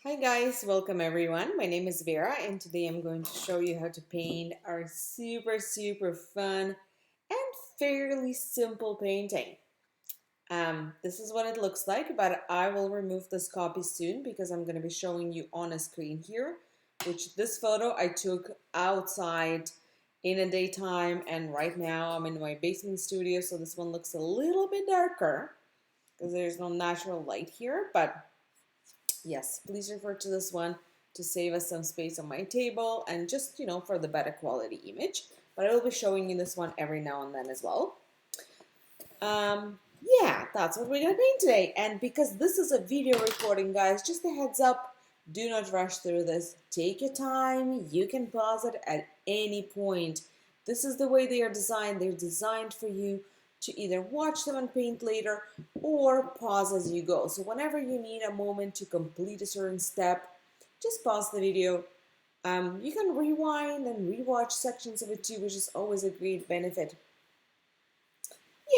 Hi guys, welcome everyone. My name is Vera and today I'm going to show you how to paint our super fun and fairly simple painting. This is what it looks like, but I will remove this copy soon because I'm going to be showing you on a screen here, which this photo I took outside in a daytime, and right now I'm in my basement studio, so this one looks a little bit darker because there's no natural light here, but yes, please refer to this one to save us some space on my table and just, for the better quality image. But I will be showing you this one every now and then as well. Yeah, that's what we're going to paint today. And because this is a video recording, guys, just a heads up, do not rush through this. Take your time. You can pause it at any point. This is the way they are designed. They're designed for you to either watch them and paint later or pause as you go. So whenever you need a moment to complete a certain step, just pause the video. You can rewind and rewatch sections of it too, which is always a great benefit.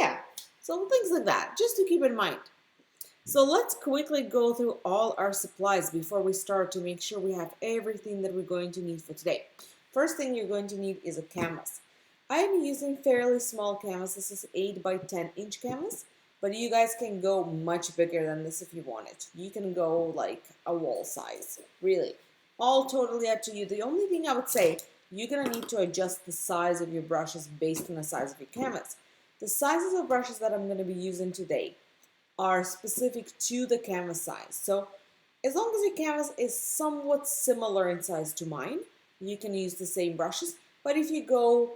Yeah, so things like that, just to keep in mind. So let's quickly go through all our supplies before we start to make sure we have everything that we're going to need for today. First thing you're going to need is a canvas. I am using fairly small canvas. This is 8 by 10 inch canvas, but you guys can go much bigger than this if you want it. You can go like a wall size, really. All totally up to you. The only thing I would say, you're gonna need to adjust the size of your brushes based on the size of your canvas. The sizes of brushes that I'm gonna be using today are specific to the canvas size. So as long as your canvas is somewhat similar in size to mine, you can use the same brushes. But if you go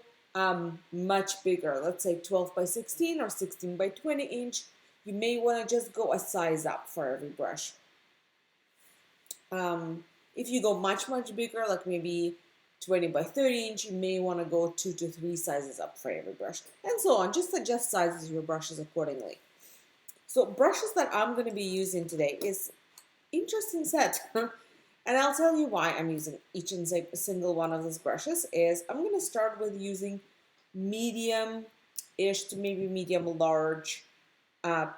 much bigger, let's say 12 by 16 or 16 by 20 inch, you may want to just go a size up for every brush. If you go much bigger, like maybe 20 by 30 inch, you may want to go 2 to 3 sizes up for every brush, and so on. Just adjust sizes of your brushes accordingly. So brushes that I'm going to be using today is interesting set. And I'll tell you why I'm using each and single one of these brushes. Is I'm going to start with using medium-ish to maybe medium large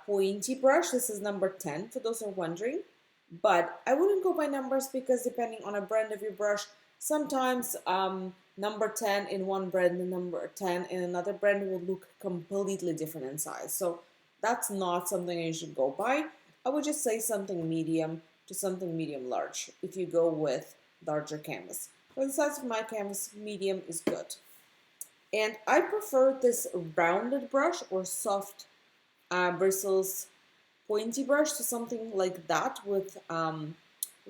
pointy brush. This is number 10 for those who are wondering. But I wouldn't go by numbers because depending on a brand of your brush, sometimes number 10 in one brand and number 10 in another brand will look completely different in size. So that's not something you should go by. I would just say something medium to something medium large if you go with larger canvas. For the size of my canvas, medium is good. And I prefer this rounded brush or soft bristles pointy brush to something like that with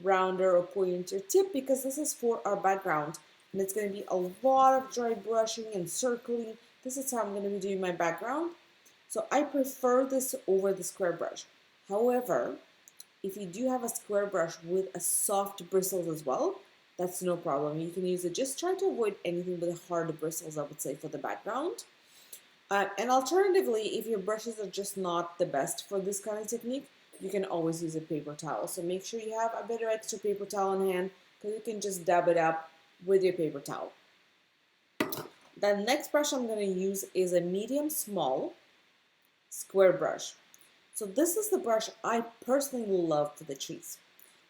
rounder or pointer tip, because this is for our background and it's going to be a lot of dry brushing and circling. This is how I'm going to be doing my background. So I prefer this over the square brush. However, if you do have a square brush with a soft bristles as well, that's no problem. You can use it. Just try to avoid anything with hard bristles, I would say, for the background. And alternatively, if your brushes are just not the best for this kind of technique, you can always use a paper towel. So make sure you have a bit of extra paper towel on hand because you can just dab it up with your paper towel. The next brush I'm going to use is a medium small square brush. So this is the brush I personally love for the trees.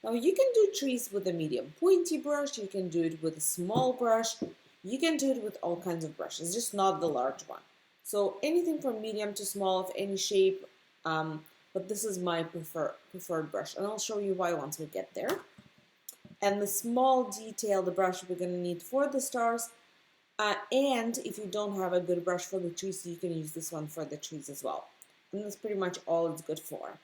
Now you can do trees with a medium pointy brush, you can do it with a small brush, you can do it with all kinds of brushes, just not the large one. So anything from medium to small of any shape, but this is my preferred brush, and I'll show you why once we get there. And the small detailed brush we're going to need for the stars, and if you don't have a good brush for the trees, you can use this one for the trees as well. And that's pretty much all it's good for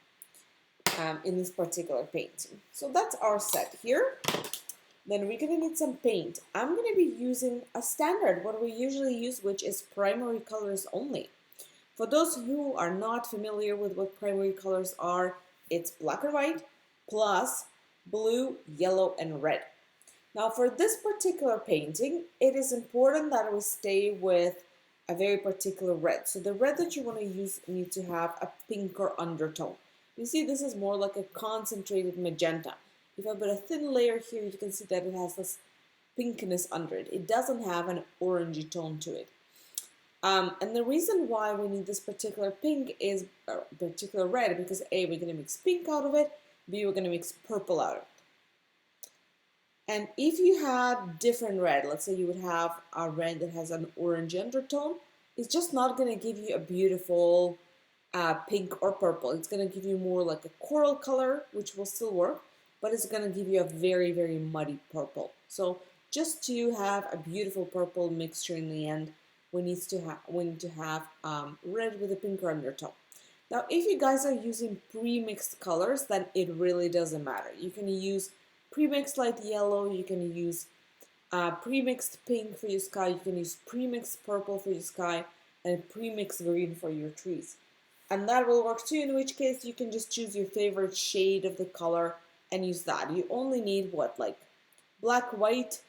in this particular painting. So that's our set here. Then we're going to need some paint. I'm going to be using a standard, what we usually use, which is primary colors only. For those who are not familiar with what primary colors are, it's black and white plus blue, yellow, and red. Now for this particular painting, it is important that we stay with a very particular red. So the red that you want to use needs to have a pinker undertone. You see, this is more like a concentrated magenta. If I put a thin layer here, you can see that it has this pinkness under it. It doesn't have an orangey tone to it. And the reason why we need this particular pink is particular red, because A, we're going to mix pink out of it, B, we're going to mix purple out of it. And if you had different red, let's say you would have a red that has an orange undertone, it's just not going to give you a beautiful pink or purple. It's going to give you more like a coral color, which will still work, but it's going to give you a very, very muddy purple. So just to have a beautiful purple mixture in the end, we need to have red with a pinker undertone. Now, if you guys are using pre-mixed colors, then it really doesn't matter. You can use pre-mixed light yellow, you can use pre-mixed pink for your sky, you can use pre-mixed purple for your sky, and pre-mixed green for your trees. And that will work too, in which case you can just choose your favorite shade of the color and use that. You only need what, like black, white,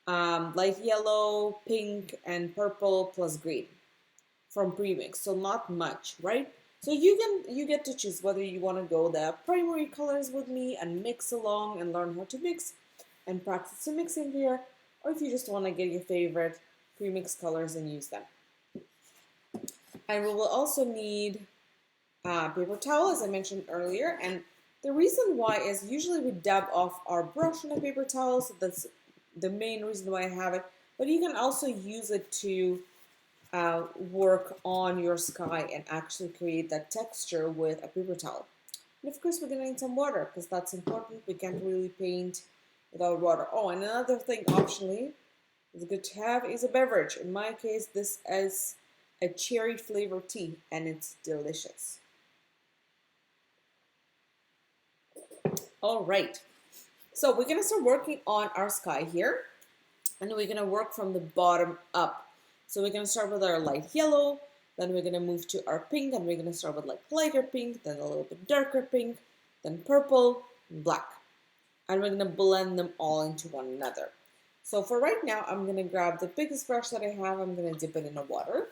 light yellow, pink, and purple plus green from premix, so not much, right? So you get to choose whether you want to go the primary colors with me and mix along and learn how to mix and practice some mixing here, or if you just want to get your favorite premix colors and use them. And we will also need paper towel, as I mentioned earlier, and the reason why is usually we dab off our brush on a paper towel, so that's the main reason why I have it, but you can also use it to work on your sky and actually create that texture with a paper towel. And of course we're going to need some water because that's important. We can't really paint without water. Oh, and another thing optionally is good to have is a beverage. In my case, this is a cherry flavored tea and it's delicious. All right, so we're going to start working on our sky here, and we're going to work from the bottom up. So we're going to start with our light yellow, then we're going to move to our pink, and we're going to start with like lighter pink, then a little bit darker pink, then purple, and black. And we're going to blend them all into one another. So for right now, I'm going to grab the biggest brush that I have, I'm going to dip it in the water.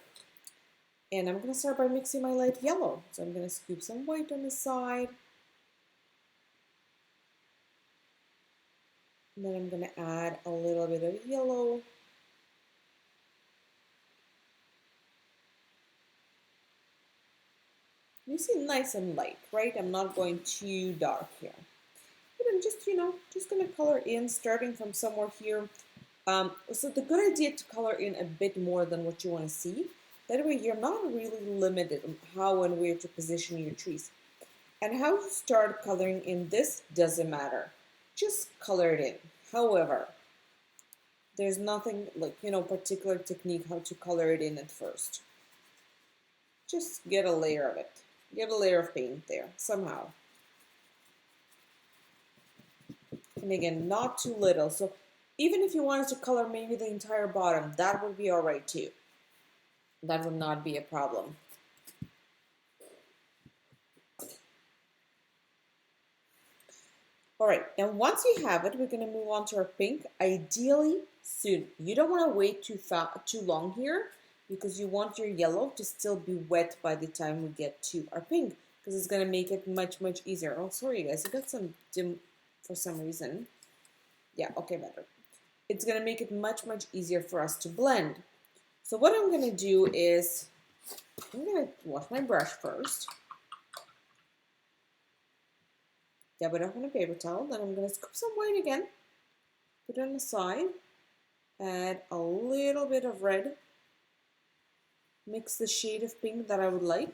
And I'm going to start by mixing my light yellow. So I'm going to scoop some white on the side. And then I'm going to add a little bit of yellow. You see nice and light, right? I'm not going too dark here. But I'm just, just going to color in, starting from somewhere here. So the good idea to color in a bit more than what you want to see. That way you're not really limited on how and where to position your trees. And how you start coloring in this doesn't matter. Just color it in. However, there's nothing like, particular technique how to color it in at first. Just get a layer of it. Get a layer of paint there, somehow. And again, not too little. So even if you wanted to color maybe the entire bottom, that would be all right too. That would not be a problem. All right, and once you have it, we're going to move on to our pink, ideally soon. You don't want to wait too long here because you want your yellow to still be wet by the time we get to our pink because it's going to make it much, much easier. Oh, sorry guys, I got some dim for some reason. Yeah, okay, better. It's going to make it much, much easier for us to blend. So what I'm going to do is, I'm going to wash my brush first. Dab it off on a paper towel. Then I'm going to scoop some white again. Put it on the side. Add a little bit of red. Mix the shade of pink that I would like.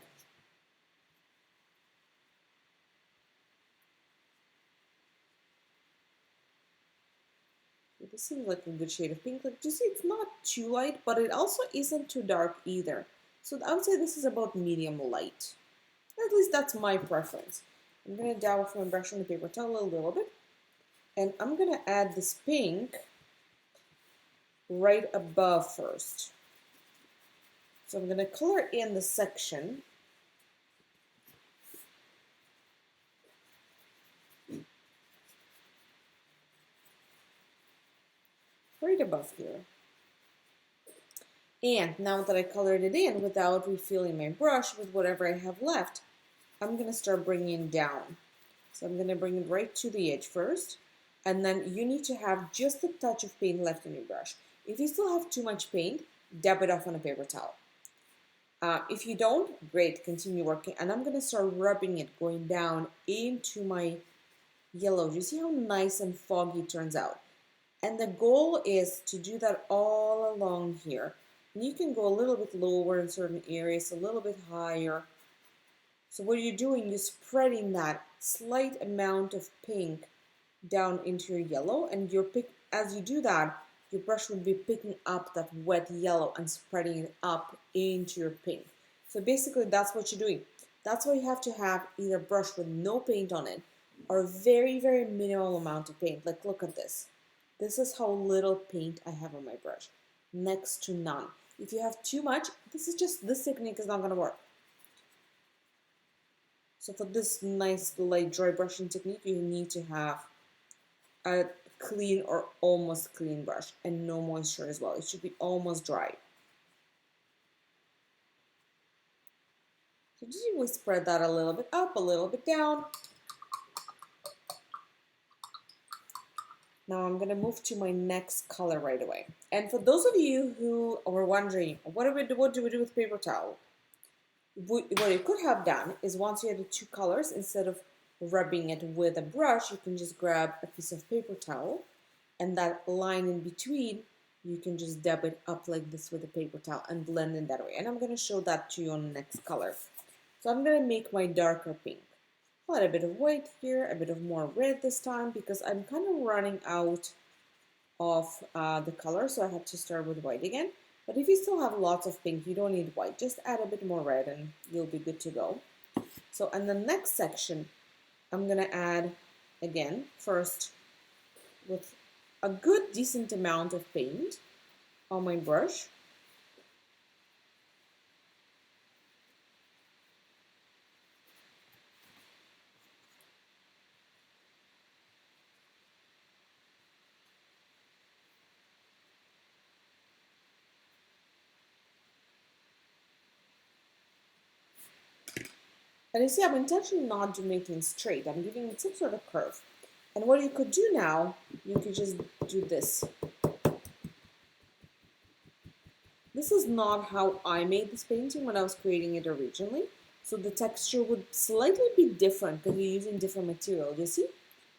This seems like a good shade of pink. Like, you see, it's not too light, but it also isn't too dark either. So I would say this is about medium light. At least that's my preference. I'm going to dab off my brush on the paper towel a little bit. And I'm going to add this pink right above first. So I'm going to color in the section. Right above here. And now that I colored it in without refilling my brush with whatever I have left, I'm going to start bringing it down. So I'm going to bring it right to the edge first. And then you need to have just a touch of paint left on your brush. If you still have too much paint, dab it off on a paper towel. If you don't, great, continue working. And I'm going to start rubbing it, going down into my yellow. Do you see how nice and foggy it turns out? And the goal is to do that all along here. And you can go a little bit lower in certain areas, a little bit higher. So what you're doing, you're spreading that slight amount of pink down into your yellow, and as you do that, your brush will be picking up that wet yellow and spreading it up into your pink. So basically that's what you're doing. That's why you have to have either a brush with no paint on it or a very, very minimal amount of paint. Like look at this. This is how little paint I have on my brush. Next to none. If you have too much, this technique is not going to work. So for this nice light dry brushing technique, you need to have a clean or almost clean brush and no moisture as well. It should be almost dry. So just we spread that a little bit up, a little bit down. Now I'm going to move to my next color right away. And for those of you who are wondering, what do we do with paper towel? What you could have done is once you had the two colors, instead of rubbing it with a brush, you can just grab a piece of paper towel, and that line in between, you can just dab it up like this with a paper towel and blend in that way. And I'm going to show that to you on the next color. So I'm going to make my darker pink. I'll add a bit of white here, a bit of more red this time, because I'm kind of running out of the color, so I have to start with white again. But if you still have lots of pink, you don't need white. Just add a bit more red and you'll be good to go. So in the next section, I'm going to add, again, first with a good decent amount of paint on my brush. And you see, I'm intentionally not making straight. I'm giving it some sort of curve. And what you could do now, you could just do this. This is not how I made this painting when I was creating it originally. So the texture would slightly be different because you're using different material, you see?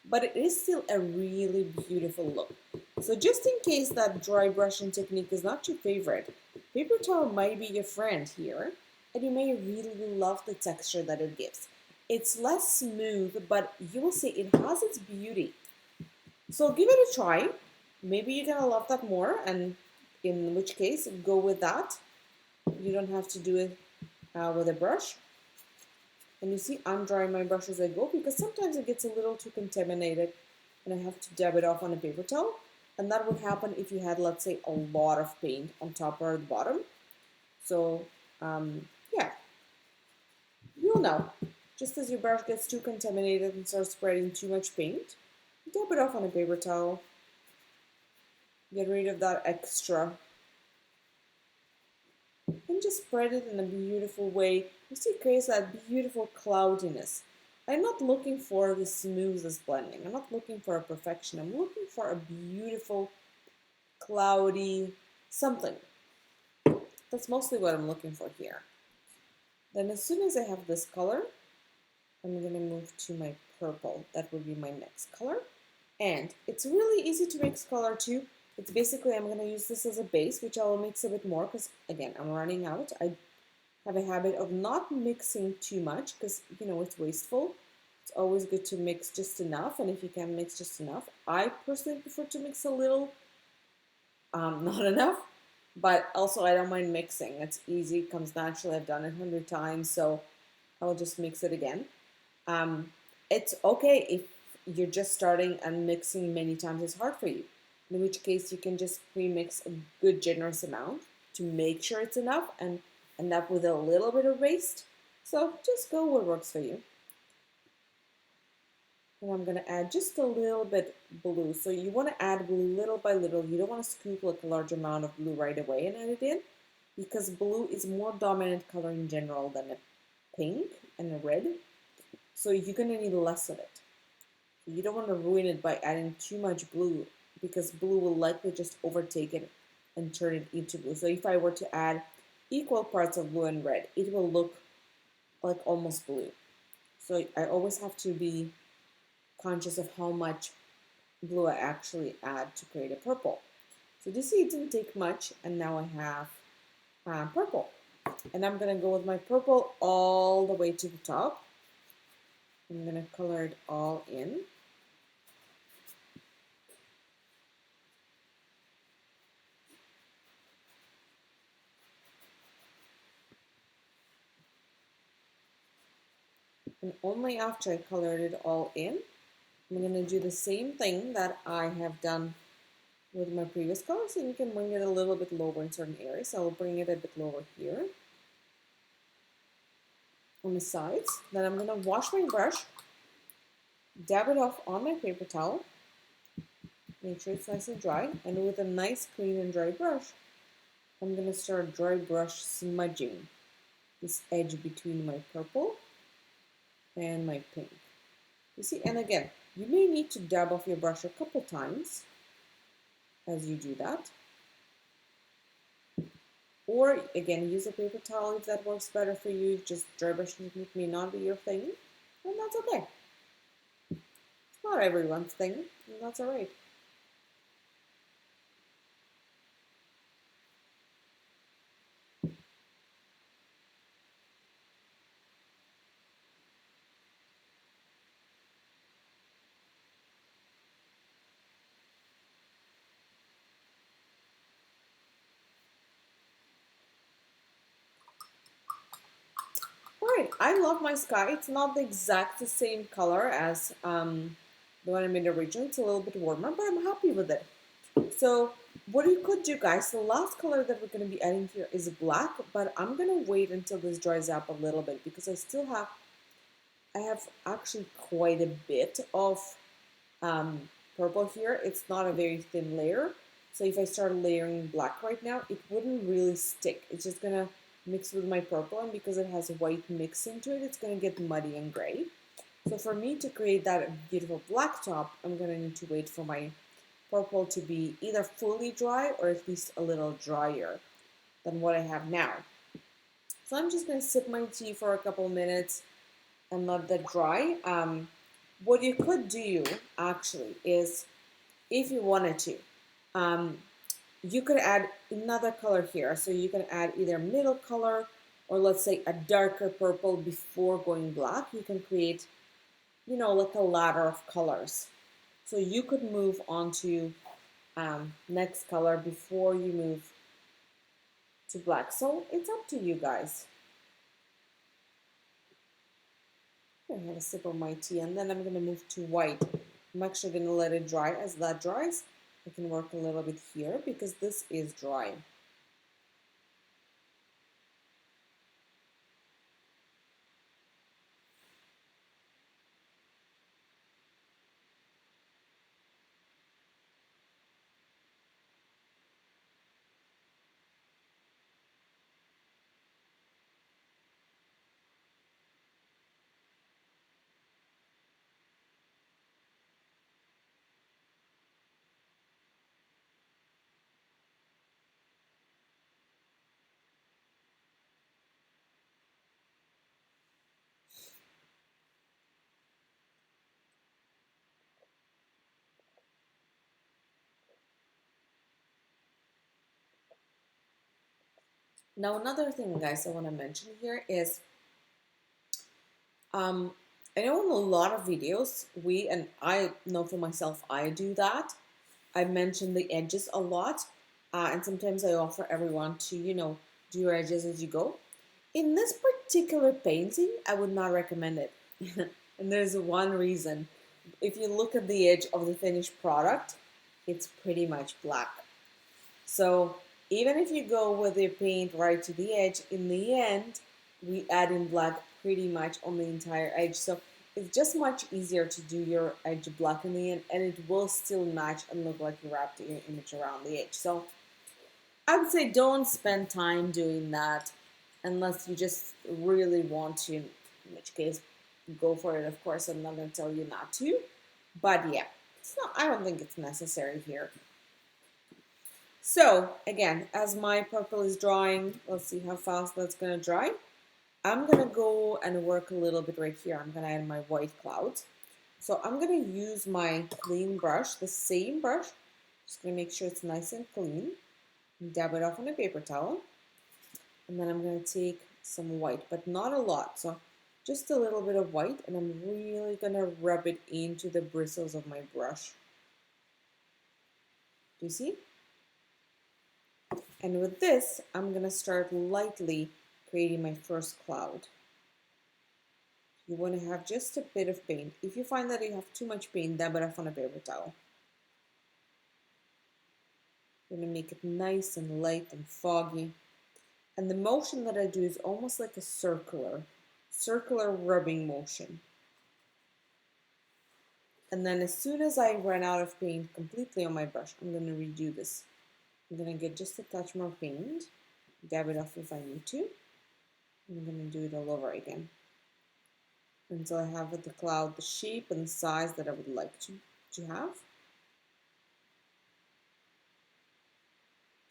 But it is still a really beautiful look. So just in case that dry brushing technique is not your favorite, paper towel might be your friend here, and you may really love the texture that it gives. It's less smooth, but you will see it has its beauty. So give it a try. Maybe you're gonna love that more, and in which case, go with that. You don't have to do it with a brush. And you see, I'm drying my brush as I go because sometimes it gets a little too contaminated and I have to dab it off on a paper towel. And that would happen if you had, let's say, a lot of paint on top or the bottom. So, yeah, you'll know. Just as your brush gets too contaminated and starts spreading too much paint, dab it off on a paper towel. Get rid of that extra. And just spread it in a beautiful way. You see, it creates that beautiful cloudiness. I'm not looking for the smoothest blending. I'm not looking for a perfection. I'm looking for a beautiful, cloudy something. That's mostly what I'm looking for here. Then as soon as I have this color, I'm going to move to my purple. That would be my next color. And it's really easy to mix color too. It's basically, I'm going to use this as a base, which I will mix a bit more because, again, I'm running out. I have a habit of not mixing too much because, you know, it's wasteful. It's always good to mix just enough, and if you can mix just enough. I personally prefer to mix a little, not enough, but also I don't mind mixing. It's easy, it comes naturally. I've done it 100 times, so I'll just mix it again. It's okay if you're just starting and mixing many times is hard for you. In which case you can just pre-mix a good generous amount to make sure it's enough and end up with a little bit of waste. So just go what works for you. And I'm going to add just a little bit blue. So you want to add blue little by little. You don't want to scoop like a large amount of blue right away and add it in, because blue is more dominant color in general than a pink and a red. So you're going to need less of it. You don't want to ruin it by adding too much blue, because blue will likely just overtake it and turn it into blue. So if I were to add equal parts of blue and red, it will look like almost blue. So I always have to be conscious of how much blue I actually add to create a purple. So you see it didn't take much, and now I have purple. And I'm gonna go with my purple all the way to the top. I'm gonna color it all in. And only after I colored it all in, I'm gonna do the same thing that I have done with my previous colors, and you can bring it a little bit lower in certain areas. So I'll bring it a bit lower here on the sides. Then I'm gonna wash my brush, dab it off on my paper towel, make sure it's nice and dry, and with a nice clean and dry brush, I'm gonna start dry brush smudging this edge between my purple and my pink. You see, and again, you may need to dab off your brush a couple times as you do that. Or again, use a paper towel if that works better for you. Just dry brushing technique may not be your thing, and that's okay. It's not everyone's thing, and that's alright. Alright, I love my sky. It's not the exact same color as the one I made originally. It's a little bit warmer, but I'm happy with it. So what you could do, guys, the last color that we're going to be adding here is black, but I'm going to wait until this dries up a little bit because I have actually quite a bit of purple here. It's not a very thin layer. So if I start layering black right now, it wouldn't really stick. It's just gonna mix with my purple, and because it has white mix into it, it's gonna get muddy and gray. So for me to create that beautiful black top, I'm gonna need to wait for my purple to be either fully dry or at least a little drier than what I have now. So I'm just gonna sip my tea for a couple minutes and let that dry. What you could do actually is, if you wanted to, um, you could add another color here. So you can add either middle color or let's say a darker purple before going black. You can create, you know, like a ladder of colors. So you could move on to next color before you move to black. So it's up to you guys. I'm gonna have a sip of my tea, and then I'm gonna move to white. I'm actually gonna let it dry. As that dries, I can work a little bit here because this is dry. Now, another thing, guys, I want to mention here is um, I know in a lot of videos, and I know for myself, I do that. I mention the edges a lot, and sometimes I offer everyone to, you know, do your edges as you go. In this particular painting, I would not recommend it. And there's one reason. If you look at the edge of the finished product, it's pretty much black. So even if you go with your paint right to the edge, in the end, we add in black pretty much on the entire edge. So it's just much easier to do your edge black in the end, and it will still match and look like you wrapped your image around the edge. So I would say don't spend time doing that unless you just really want to, in which case go for it, of course. I'm not going to tell you not to. But yeah, it's not, I don't think it's necessary here. So again, as my purple is drying, let's see how fast that's going to dry. I'm going to go and work a little bit right here. I'm going to add my white clouds. So I'm going to use my clean brush, the same brush. Just going to make sure it's nice and clean. And dab it off on a paper towel. And then I'm going to take some white, but not a lot. So just a little bit of white, and I'm really going to rub it into the bristles of my brush. Do you see? And with this, I'm going to start lightly creating my first cloud. You want to have just a bit of paint. If you find that you have too much paint, dab it off on a paper towel. I'm going to make it nice and light and foggy. And the motion that I do is almost like a circular rubbing motion. And then as soon as I run out of paint completely on my brush, I'm going to redo this. I'm going to get just a touch more paint, dab it off if I need to. I'm going to do it all over again until I have the cloud, the shape and the size that I would like to have.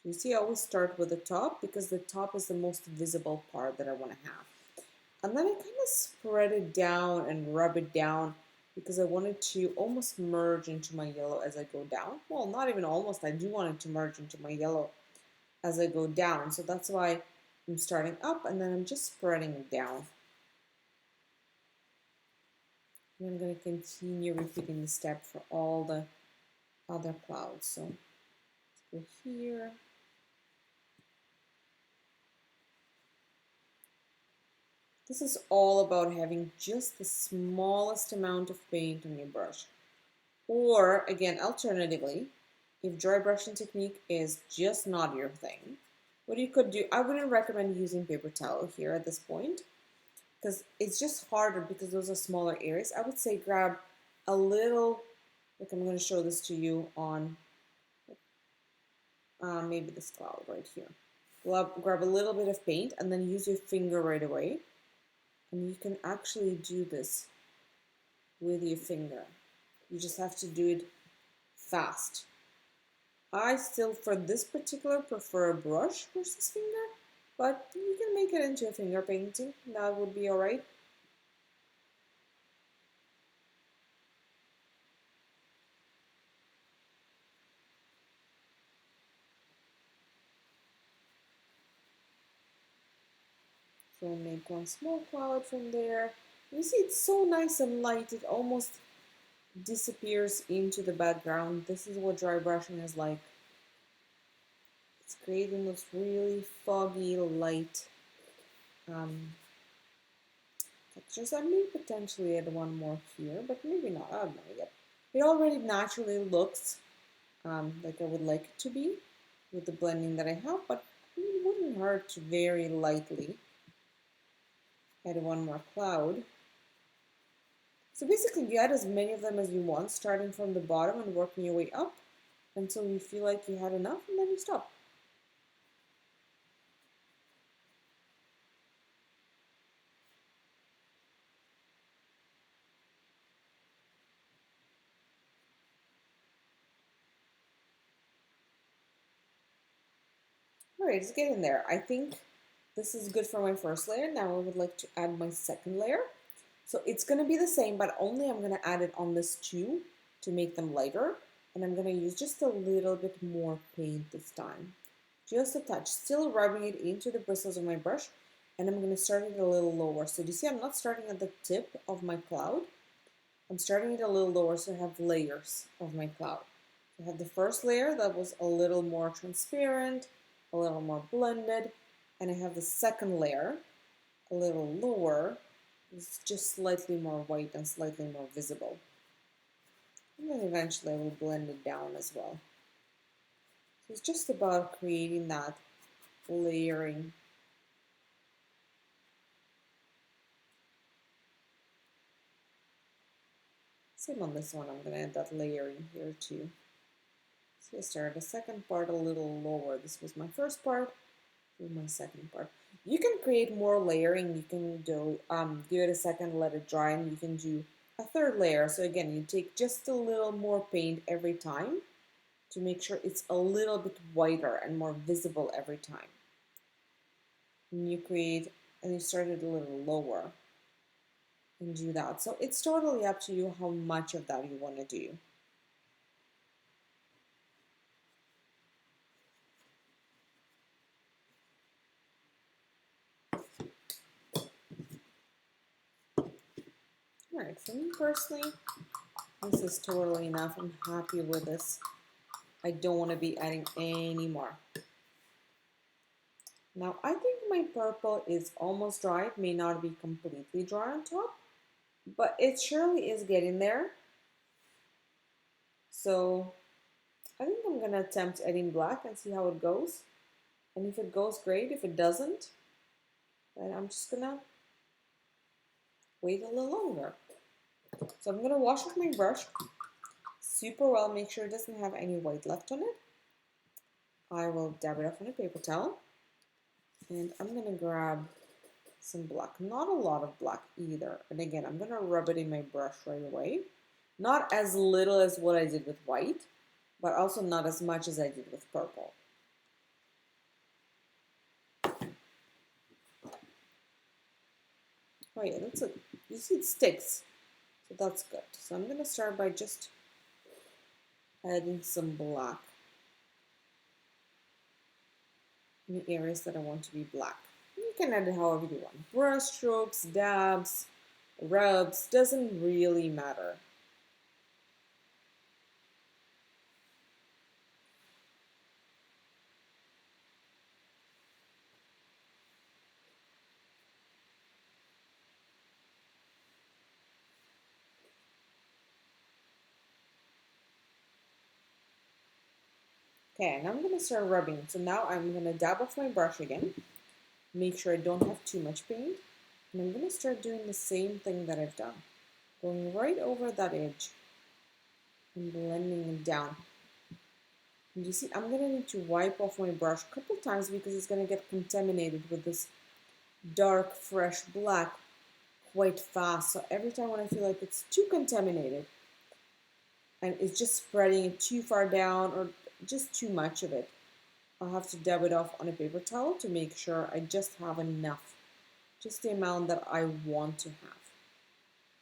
You see, I always start with the top because the top is the most visible part that I want to have. And then I kind of spread it down and rub it down because I want it to almost merge into my yellow as I go down. Well, not even almost, I do want it to merge into my yellow as I go down. So that's why I'm starting up and then I'm just spreading it down. And I'm going to continue repeating the step for all the other clouds. So let's go here. This is all about having just the smallest amount of paint on your brush. Or, again, alternatively, if dry brushing technique is just not your thing, what you could do, I wouldn't recommend using paper towel here at this point, because it's just harder because those are smaller areas. I would say grab a little, like I'm going to show this to you on maybe this cloud right here. Grab a little bit of paint and then use your finger right away. And you can actually do this with your finger. You just have to do it fast. I still, for this particular, prefer a brush versus finger, but you can make it into a finger painting. That would be alright. So I'll make one small cloud from there. You see, it's so nice and light. It almost disappears into the background. This is what dry brushing is like. It's creating those really foggy, light textures. I may potentially add one more here, but maybe not. I don't know yet. It already naturally looks like I would like it to be with the blending that I have, but it wouldn't hurt to very lightly add one more cloud. So basically you add as many of them as you want, starting from the bottom and working your way up until you feel like you had enough, and then you stop. Alright, it's getting there. I think this is good for my first layer. Now I would like to add my second layer. So it's going to be the same, but only I'm going to add it on this two to make them lighter. And I'm going to use just a little bit more paint this time. Just a touch, still rubbing it into the bristles of my brush. And I'm going to start it a little lower. So do you see I'm not starting at the tip of my cloud. I'm starting it a little lower so I have layers of my cloud. I have the first layer that was a little more transparent, a little more blended, and I have the second layer, a little lower, it's just slightly more white and slightly more visible. And then eventually I will blend it down as well. So it's just about creating that layering. Same on this one, I'm going to add that layering here too. So I started the second part a little lower. This was my first part, this is my second part. You can create more layering. You can do give it a second, let it dry, and you can do a third layer. So again, you take just a little more paint every time to make sure it's a little bit whiter and more visible every time. And you create, and you start it a little lower. and do that. So it's totally up to you how much of that you want to do. All right, for me personally, this is totally enough. I'm happy with this. I don't want to be adding any more. Now I think my purple is almost dry. It may not be completely dry on top, but it surely is getting there. So I think I'm gonna attempt adding black and see how it goes. And if it goes, great. If it doesn't, then I'm just gonna wait a little longer. So I'm gonna wash with my brush super well, make sure it doesn't have any white left on it. I will dab it off on a paper towel. And I'm gonna grab some black, not a lot of black either. And again, I'm gonna rub it in my brush right away. Not as little as what I did with white, but also not as much as I did with purple. Oh yeah, that's it. You see it sticks, so that's good. So I'm gonna start by just adding some black in the areas that I want to be black. You can add it however you want. Brush strokes, dabs, rubs, doesn't really matter. Okay, and I'm gonna start rubbing. So now I'm gonna dab off my brush again. Make sure I don't have too much paint. And I'm gonna start doing the same thing that I've done. Going right over that edge and blending it down. And you see, I'm gonna need to wipe off my brush a couple times because it's gonna get contaminated with this dark, fresh black quite fast. So every time when I feel like it's too contaminated and it's just spreading it too far down or just too much of it, I'll have to dab it off on a paper towel to make sure I just have enough, just the amount that I want to have,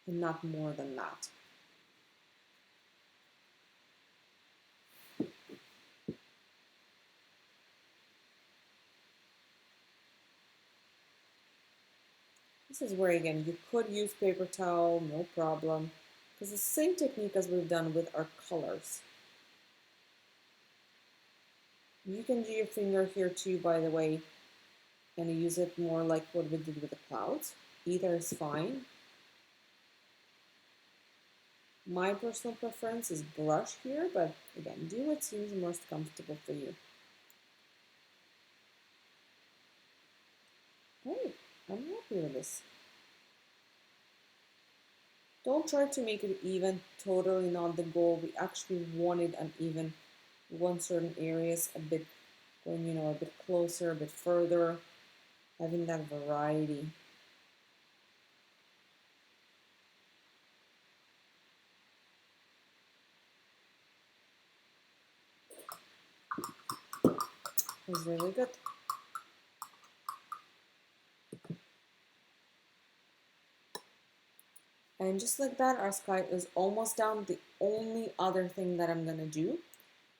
and not more than that. This is where, again, you could use paper towel, no problem, because it's the same technique as we've done with our colors. You can do your finger here too, by the way, and use it more like what we did with the clouds. Either is fine. My personal preference is brush here, but again, do what seems most comfortable for you. Hey, I'm happy with this. Don't try to make it even, totally not the goal. We actually wanted an even one certain areas a bit going, a bit closer, a bit further, having that variety. It's really good. And just like that, our sky is almost down. The only other thing that I'm gonna do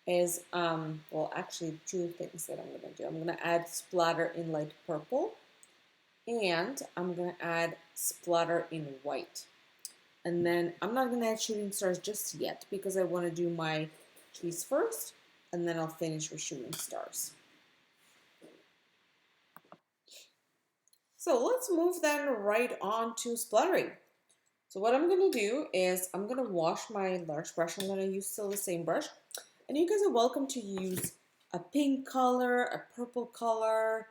is, well, actually two things that I'm gonna do. I'm gonna add splatter in light purple, and I'm gonna add splatter in white. And then I'm not gonna add shooting stars just yet because I wanna do my trees first, and then I'll finish with shooting stars. So let's move then right on to splattering. So what I'm gonna do is I'm gonna wash my large brush. I'm gonna use still the same brush. And you guys are welcome to use a pink color, a purple color,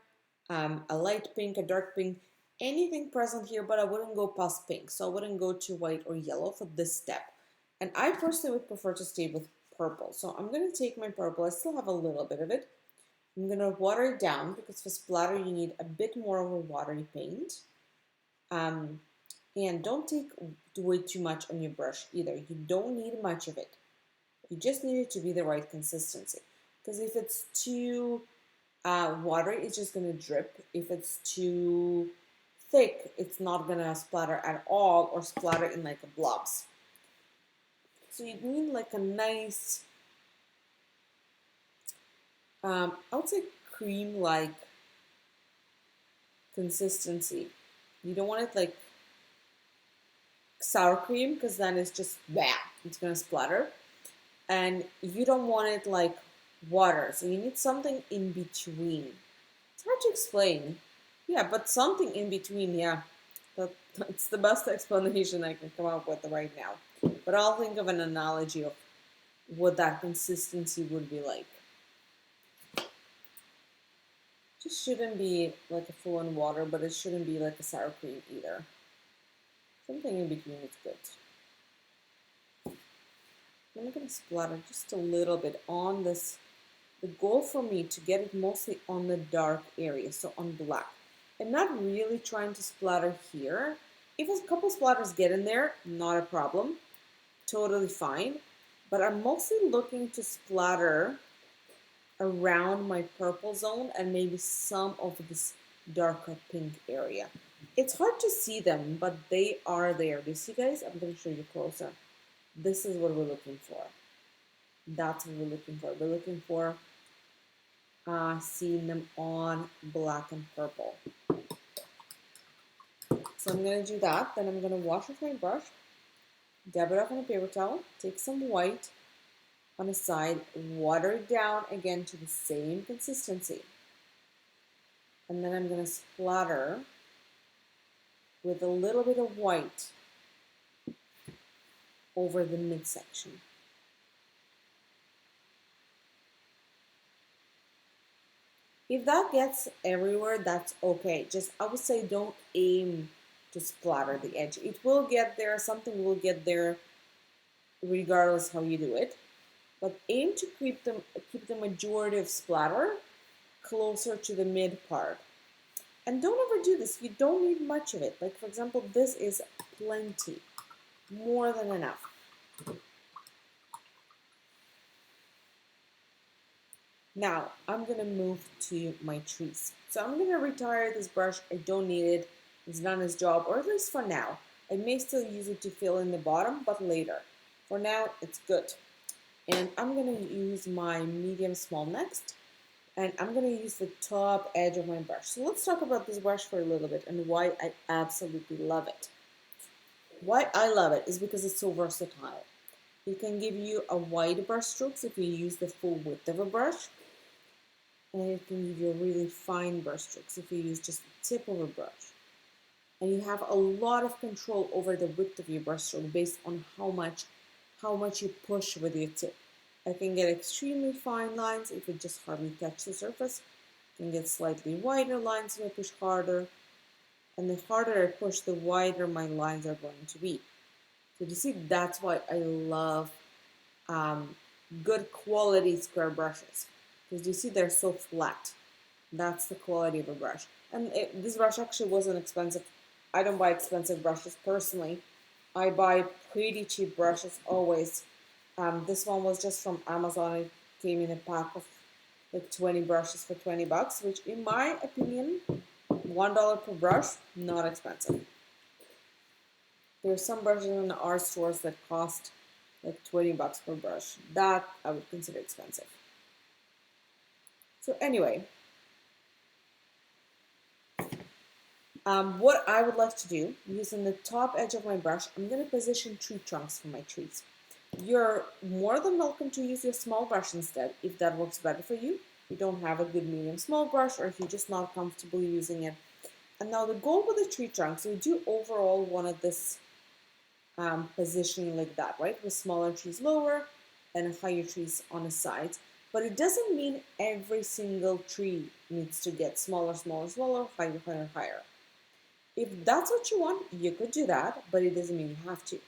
a light pink, a dark pink, anything present here, but I wouldn't go past pink. So I wouldn't go to white or yellow for this step. And I personally would prefer to stay with purple. So I'm gonna take my purple, I still have a little bit of it. I'm gonna water it down because for splatter you need a bit more of a watery paint. And don't take way too much on your brush either. You don't need much of it. You just need it to be the right consistency. Because if it's too watery, it's just going to drip. If it's too thick, it's not gonna splatter at all or splatter in like a blobs. So you need like a nice, I would say cream-like consistency. You don't want it like sour cream because then it's just bad. It's gonna splatter. And you don't want it like water. So you need something in between. It's hard to explain. Yeah, but something in between, yeah. That's the best explanation I can come up with right now. But I'll think of an analogy of what that consistency would be like. Just shouldn't be like a full-on water, but it shouldn't be like a sour cream either. Something in between is good. I'm going to splatter just a little bit on this. The goal for me to get it mostly on the dark area, so on black. I'm not really trying to splatter here. If a couple splatters get in there, not a problem. Totally fine. But I'm mostly looking to splatter around my purple zone and maybe some of this darker pink area. It's hard to see them, but they are there. Do you see, guys? I'm going to show you closer. This is what we're looking for. That's what we're looking for. We're looking for seeing them on black and purple. So I'm going to do that. Then I'm going to wash with my brush, dab it off on a paper towel, take some white on the side, water it down again to the same consistency. And then I'm going to splatter with a little bit of white over the midsection. If that gets everywhere, that's okay. Just, I would say, don't aim to splatter the edge. It will get there, something will get there regardless how you do it. But aim to keep the majority of splatter closer to the mid part. And don't overdo this. You don't need much of it. Like, for example, this is plenty, more than enough. Now, I'm going to move to my trees. So I'm going to retire this brush. I don't need it. It's done its job, or at least for now. I may still use it to fill in the bottom, but later. For now, it's good. And I'm going to use my medium small next. And I'm going to use the top edge of my brush. So let's talk about this brush for a little bit and why I absolutely love it. Why I love it is because it's so versatile. It can give you a wide brush strokes if you use the full width of a brush. And it can give you a really fine brush strokes if you use just the tip of a brush. And you have a lot of control over the width of your brush stroke based on how much you push with your tip. I can get extremely fine lines if it just hardly touches the surface. I can get slightly wider lines if I push harder. And the harder I push, the wider my lines are going to be. So you see, that's why I love good quality square brushes. Because you see, they're so flat. That's the quality of a brush. And this brush actually wasn't expensive. I don't buy expensive brushes personally. I buy pretty cheap brushes always. This one was just from Amazon. It came in a pack of like 20 brushes for 20 bucks, which in my opinion, $1 per brush, not expensive. There are some brushes in the art stores that cost like 20 bucks per brush. That I would consider expensive. So anyway, what I would like to do, using the top edge of my brush, I'm going to position tree trunks for my trees. You're more than welcome to use your small brush instead, if that works better for you. If you don't have a good medium small brush, or if you're just not comfortable using it. And now the goal with the tree trunks, we do overall want this positioning like that, right? With smaller trees lower and higher trees on the sides. But it doesn't mean every single tree needs to get smaller, smaller, smaller, higher, higher, higher. If that's what you want, you could do that, but it doesn't mean you have to.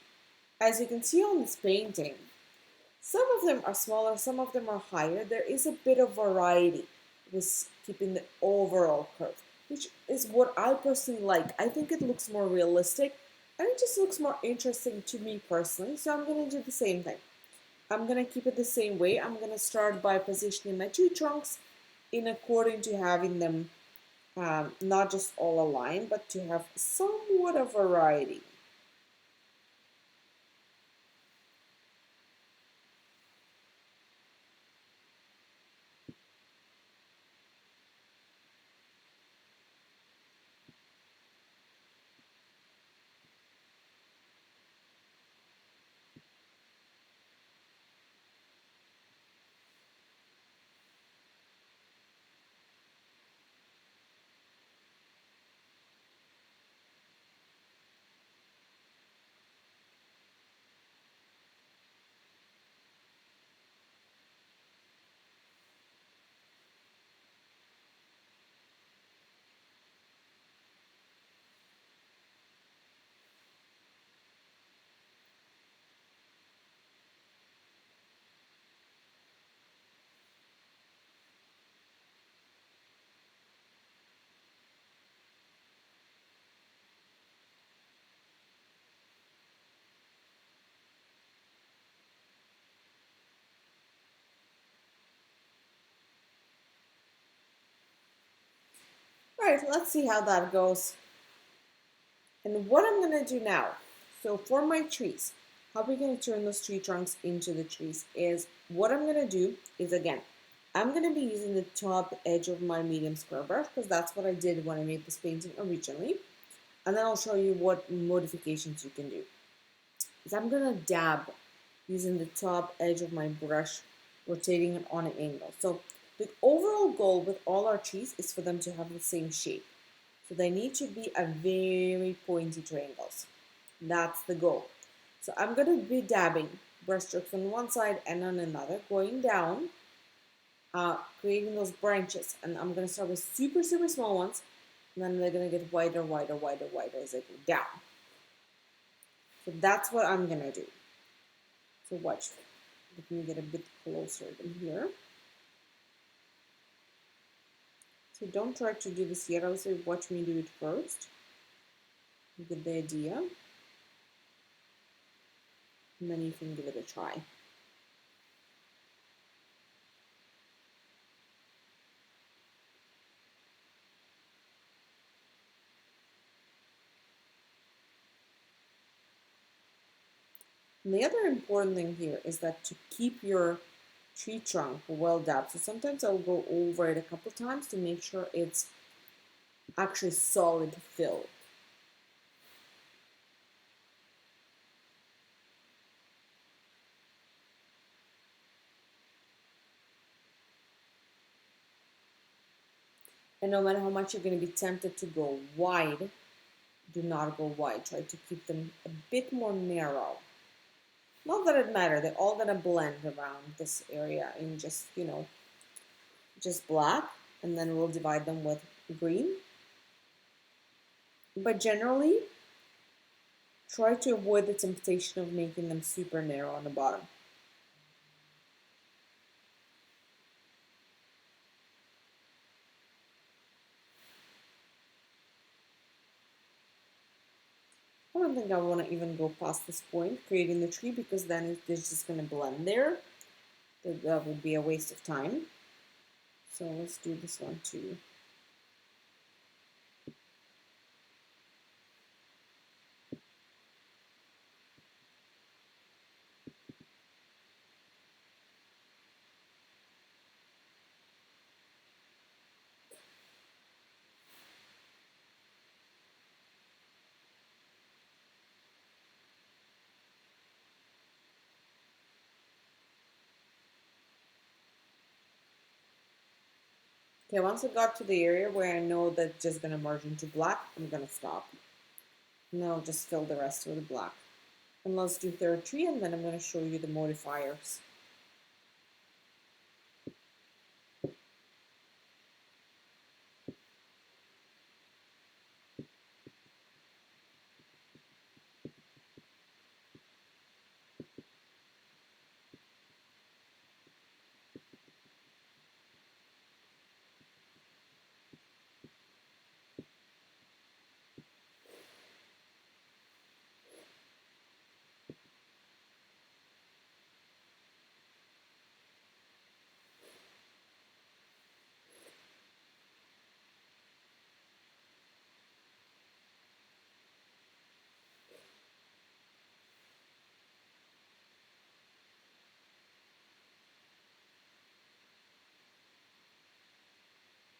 As you can see on this painting, some of them are smaller, some of them are higher. There is a bit of variety with keeping the overall curve, which is what I personally like. I think it looks more realistic and it just looks more interesting to me personally, so I'm going to do the same thing. I'm going to keep it the same way. I'm going to start by positioning my tree trunks in according to having them not just all aligned, but to have somewhat of variety. All right, let's see how that goes. And what I'm gonna do now, so for my trees, how we're gonna turn those tree trunks into the trees is what I'm gonna do is again, I'm gonna be using the top edge of my medium square brush because that's what I did when I made this painting originally. And then I'll show you what modifications you can do. Is I'm gonna dab using the top edge of my brush, rotating it on an angle. So the overall goal with all our trees is for them to have the same shape. So they need to be a very pointy triangles. That's the goal. So I'm going to be dabbing brush strokes on one side and on another, going down, creating those branches. And I'm going to start with super, super small ones. And then they're going to get wider, wider, wider, wider as I go down. So that's what I'm going to do. So watch. Let me get a bit closer than here. So don't try to do this yet. I'll say watch me do it first. You get the idea. And then you can give it a try. And the other important thing here is that to keep your tree trunk well dabbed. So sometimes I'll go over it a couple times to make sure it's actually solid fill. And no matter how much you're going to be tempted to go wide, do not go wide. Try to keep them a bit more narrow. Not that it matters, they're all going to blend around this area in just, just black. And then we'll divide them with green. But generally, try to avoid the temptation of making them super narrow on the bottom. I don't think I want to even go past this point, creating the tree, because then it's just going to blend there. That would be a waste of time. So let's do this one too. Okay, once I got to the area where I know that it's just going to merge into black, I'm going to stop. And then I'll just fill the rest with black. And let's do third tree, and then I'm going to show you the modifiers.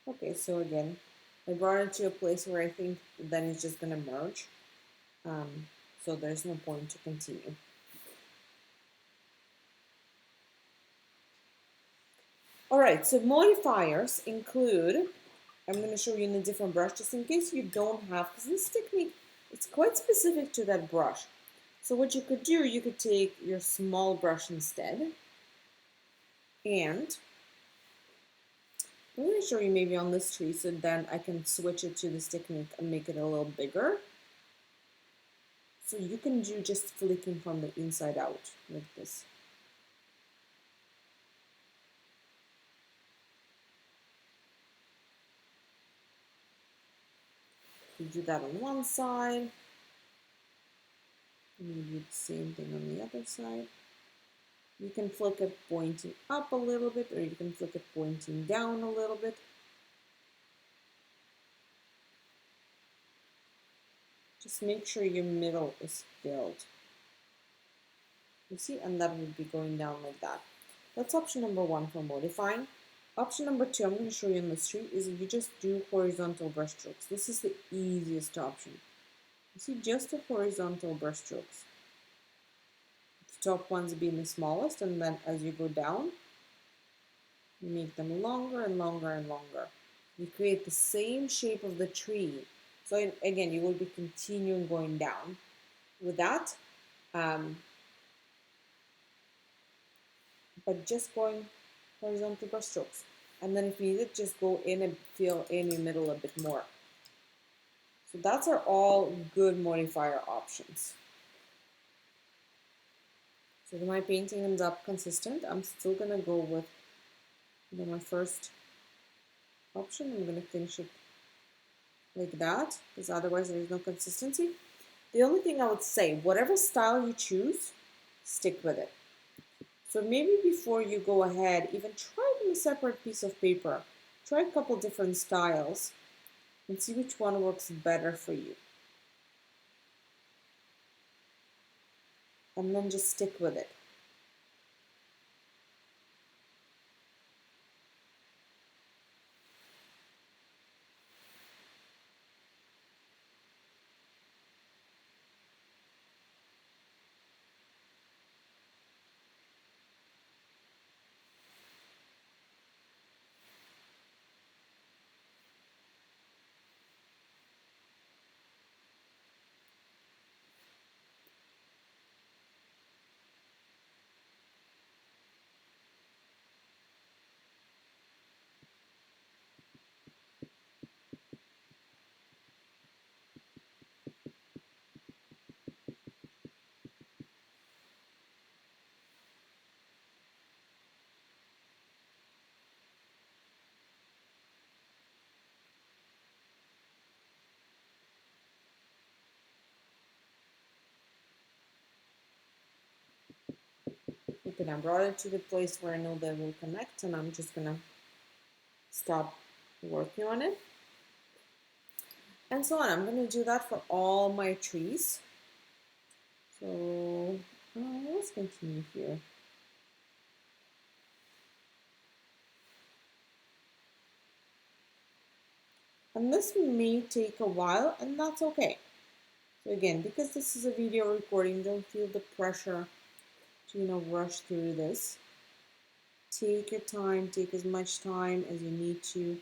Okay, so again, I brought it to a place where I think then it's just gonna merge. Um, so there's no point to continue. All right, so modifiers include, I'm going to show you in a different brush just in case you don't have, because this technique, it's quite specific to that brush. So what you could do, you could take your small brush instead, and I'm going to show you maybe on this tree so then I can switch it to this technique and make it a little bigger. So you can do just flicking from the inside out like this. You do that on one side, and you do the same thing on the other side. You can flick it pointing up a little bit, or you can flick it pointing down a little bit. Just make sure your middle is filled. You see, and that would be going down like that. That's option number one for modifying. Option number two, I'm going to show you on the street, is you just do horizontal brush strokes. This is the easiest option. You see, just the horizontal brush strokes. The top ones being the smallest, and then as you go down, you make them longer and longer and longer. You create the same shape of the tree. So again, you will be continuing going down. With that, but just going horizontal brush strokes. And then if you need it, just go in and fill in your middle a bit more. So that's are all good modifier options. So if my painting ends up consistent, I'm still gonna go with my first option. I'm gonna finish it like that, because otherwise there is no consistency. The only thing I would say, whatever style you choose, stick with it. So maybe before you go ahead, even try it on a separate piece of paper. Try a couple different styles and see which one works better for you. And then just stick with it. Okay, I brought it to the place where I know they will connect, and I'm just gonna stop working on it. And so on. I'm gonna do that for all my trees. So let's continue here. And this may take a while, and that's okay. So again, because this is a video recording, don't feel the pressure to rush through this. Take your time, take as much time as you need to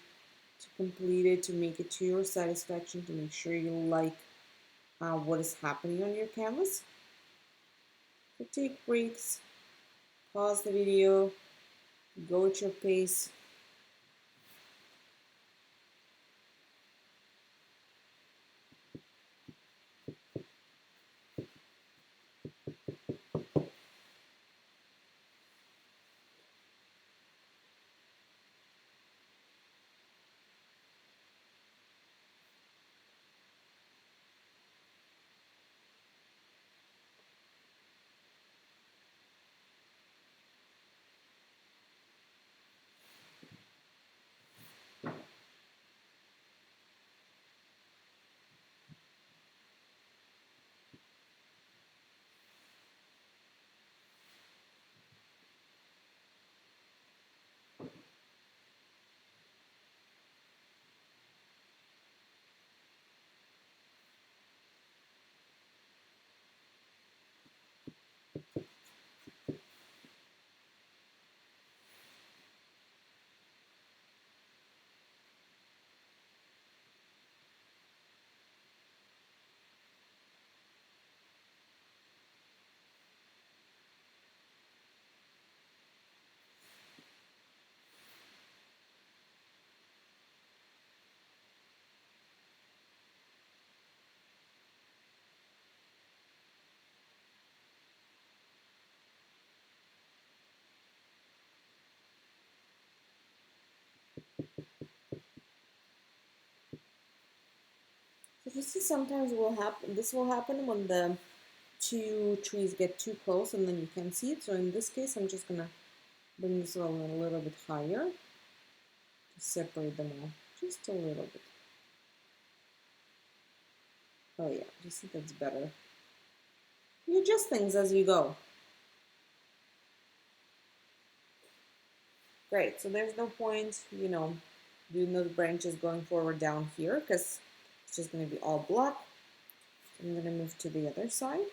complete it, to make it to your satisfaction, to make sure you like what is happening on your canvas. So take breaks, pause the video, go at your pace. So you see, sometimes will happen. This will happen when the two trees get too close, and then you can see it. So in this case, I'm just gonna bring this one a little bit higher to separate them all, just a little bit. Oh yeah, just see that's better. You adjust things as you go. Great. So there's no point, doing those branches going forward down here because it's just going to be all black. I'm going to move to the other side.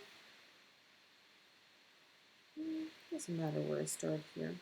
Doesn't matter where I start here.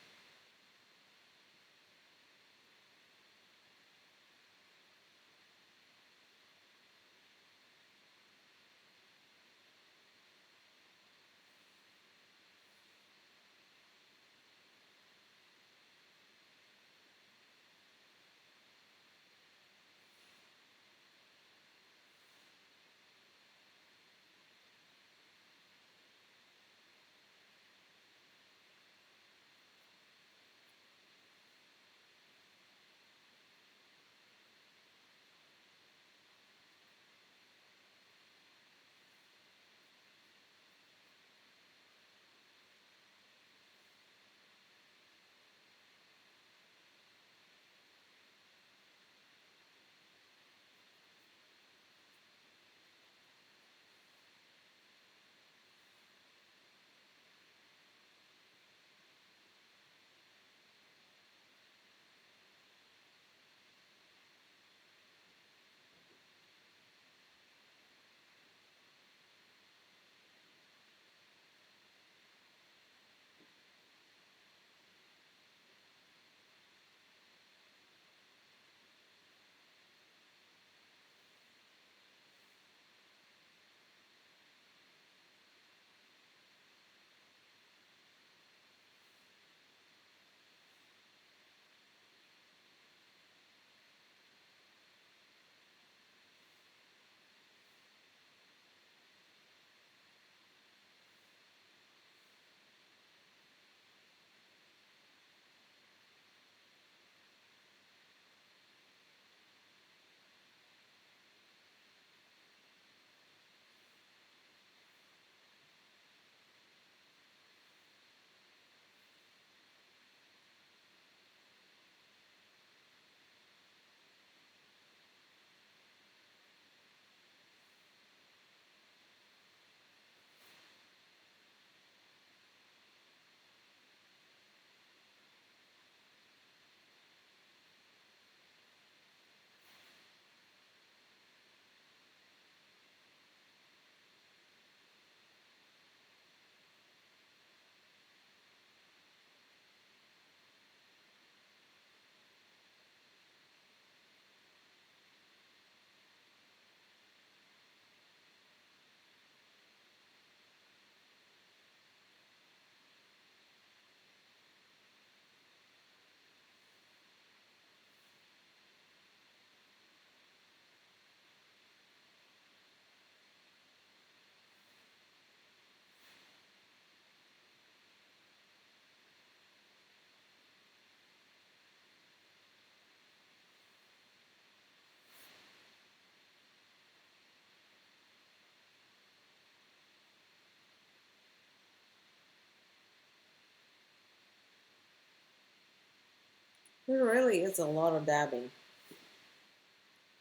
There really is a lot of dabbing.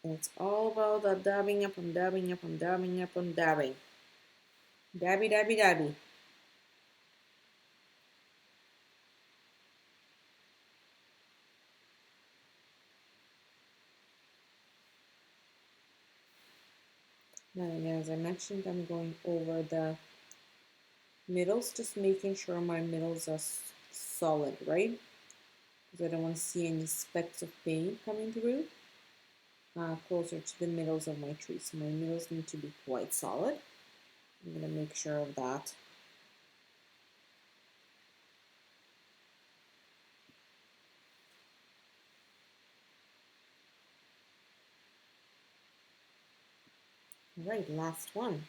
And it's all about that dabbing up and dabbing up and dabbing up and dabbing. Dabby, dabby, dabby. Now, again, as I mentioned, I'm going over the middles, just making sure my middles are solid, right? Because I don't want to see any specks of paint coming through closer to the middles of my tree. So my middles need to be quite solid. I'm going to make sure of that. All right, last one.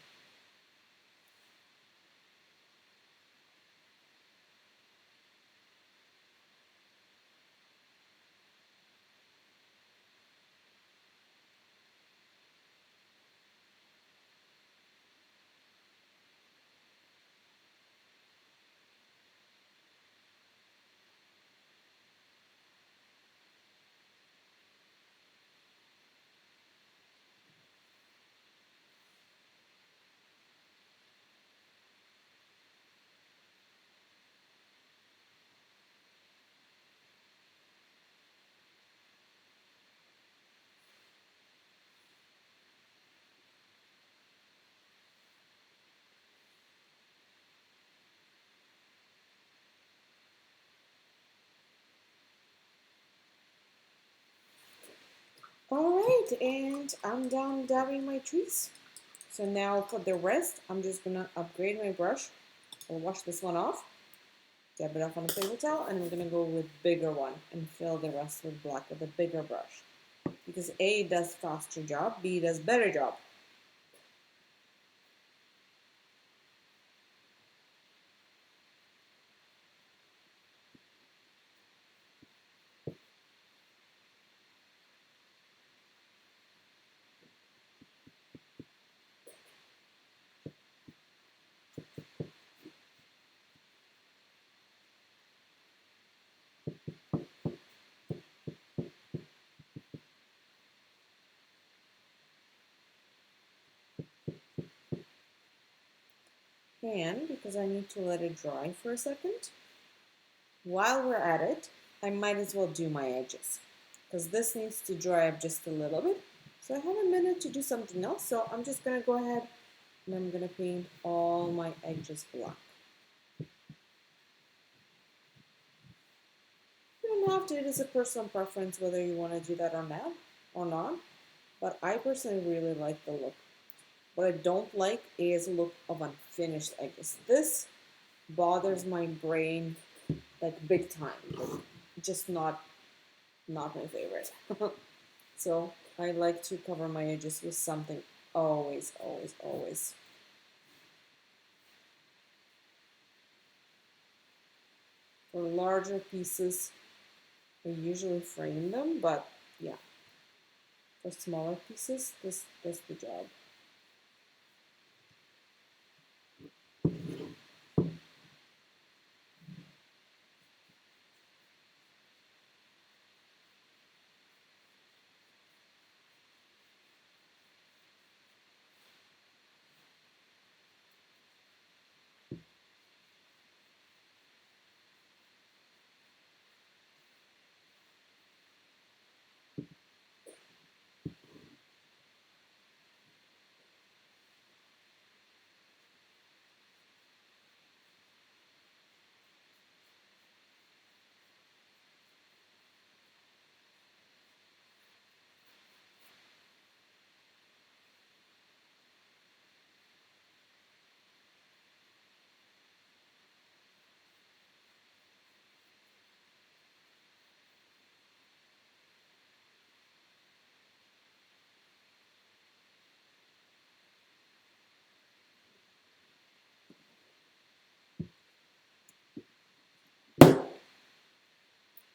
Alright, and I'm done dabbing my trees. So now for the rest, I'm just gonna upgrade my brush. I'll wash this one off, dab it off on a paper towel, and we're gonna go with bigger one and fill the rest with black with a bigger brush. Because A does faster job, B does better job. And because I need to let it dry for a second, while we're at it, I might as well do my edges because this needs to dry up just a little bit. So I have a minute to do something else. So I'm just gonna go ahead and I'm gonna paint all my edges black. You don't have to, it is a personal preference whether you want to do that or not. But I personally really like the look. What I don't like is a look of unfinished edges. This bothers my brain like big time. Like, just not my favorite. So I like to cover my edges with something always, always, always. For larger pieces, I usually frame them, but yeah, for smaller pieces, this does the job.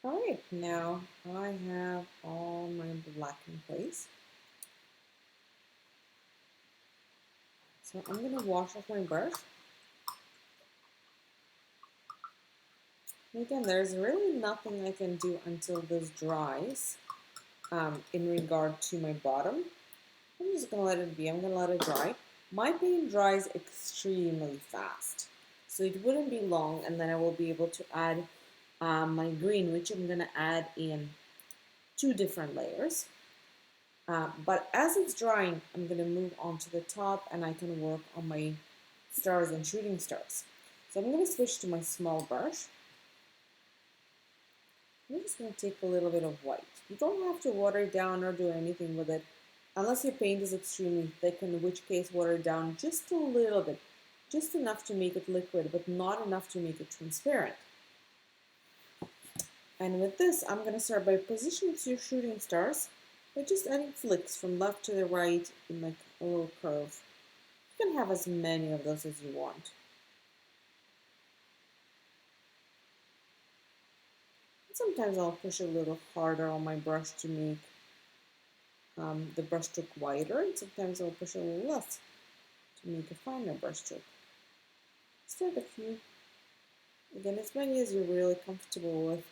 All right, now I have all my black in place. So I'm gonna wash off my brush. And again, there's really nothing I can do until this dries in regard to my bottom. I'm just gonna let it be, I'm gonna let it dry. My paint dries extremely fast, so it wouldn't be long, and then I will be able to add my green, which I'm gonna add in 2 different layers. But as it's drying, I'm gonna move on to the top and I can work on my stars and shooting stars. So I'm gonna switch to my small brush. I'm just gonna take a little bit of white. You don't have to water it down or do anything with it, unless your paint is extremely thick, in which case water it down just a little bit, just enough to make it liquid, but not enough to make it transparent. And with this, I'm gonna start by positioning your shooting stars by just adding flicks from left to the right in like a little curve. You can have as many of those as you want. Sometimes I'll push a little harder on my brush to make the brush stroke wider, and sometimes I'll push a little less to make a finer brush stroke. Start a few. Again, as many as you're really comfortable with,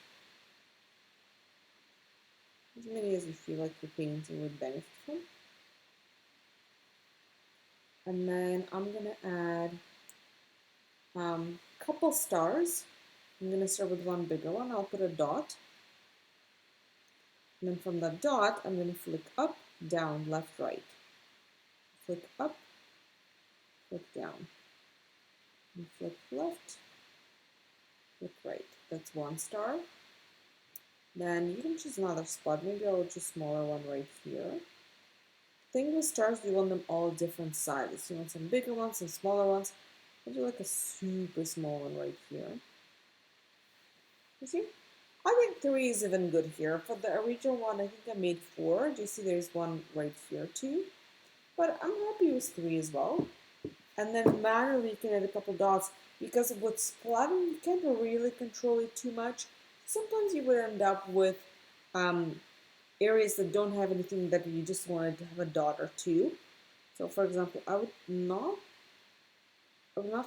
as many as you feel like your painting would benefit from. And then I'm gonna add a couple stars. I'm gonna start with one bigger one. I'll put a dot. And then from that dot, I'm gonna flick up, down, left, right. Flick up, flick down. And flick left, flick right. That's one star. Then you can choose another spot. Maybe I'll choose a smaller one right here. Thing with stars, you want them all different sizes. You want some bigger ones, some smaller ones. I'll do like a super small one right here. You see? I think 3 is even good here. For the original one, I think I made 4. Do you see there's one right here too? But I'm happy with 3 as well. And then manually you can add a couple dots because with splattering you can't really control it too much. Sometimes you would end up with um, areas that don't have anything that you just wanted to have a dot or two. So for example, I would not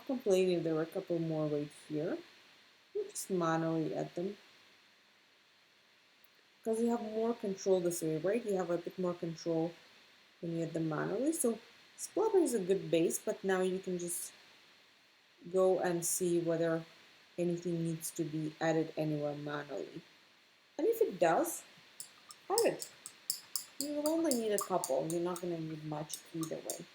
complain if there were a couple more right here. You just manually add them because you have more control this way, right? You have a bit more control when you add them manually. So splatter is a good base, but now you can just go and see whether anything needs to be added anywhere manually. And if it does, add it. You will only need a couple. You're not going to need much either way.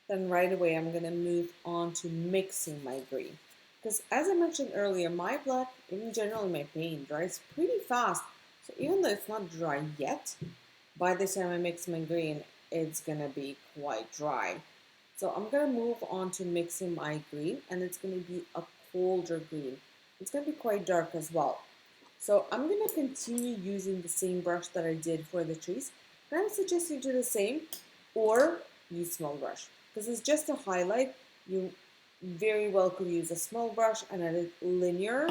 Then right away I'm going to move on to mixing my green. Because as I mentioned earlier, my black, in general my paint, dries pretty fast. So even though it's not dry yet, by the time I mix my green, it's going to be quite dry. So I'm going to move on to mixing my green, and it's going to be a colder green. It's going to be quite dark as well. So I'm going to continue using the same brush that I did for the trees. And I suggest you do the same or use small brush. Because it's just a highlight. You very well could use a small brush and add it linear.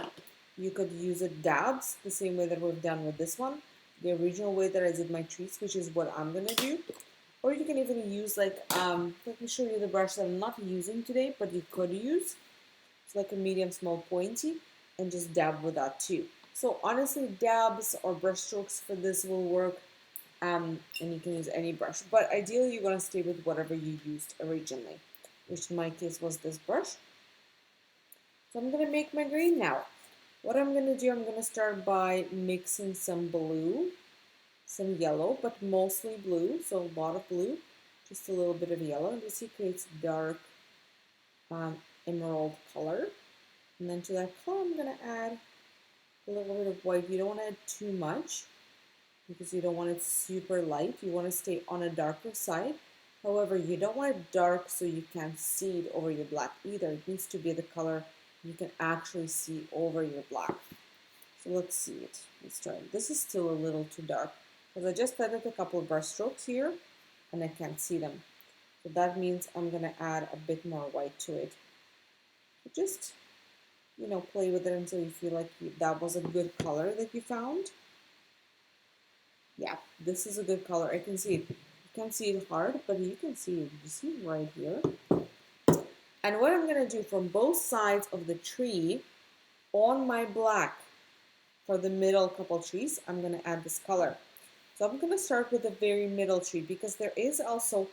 You could use it dabs, the same way that we've done with this one. The original way that I did my trees, which is what I'm going to do. Or you can even use like, let me show you the brush that I'm not using today, but you could use. It's like a medium small pointy, and just dab with that too. So honestly, dabs or brush strokes for this will work, and you can use any brush. But ideally, you're gonna stay with whatever you used originally, which in my case was this brush. So I'm gonna make my green now. What I'm gonna do, I'm gonna start by mixing some blue, some yellow, but mostly blue, so a lot of blue, just a little bit of yellow, and you see creates dark emerald color. And then to that color, I'm gonna add a little bit of white. You don't want to add too much because you don't want it super light. You want to stay on a darker side. However, you don't want it dark so you can't see it over your black either. It needs to be the color you can actually see over your black. So let's see it. Let's try it. This is still a little too dark because I just added a couple of brush strokes here and I can't see them. So that means I'm going to add a bit more white to it. So just, play with it until you feel like that was a good color that you found. Yeah, this is a good color. I can see it. You can't see it hard, but you can see it. You see it right here. And what I'm going to do from both sides of the tree on my black for the middle couple trees, I'm going to add this color. So I'm going to start with the very middle tree because there is also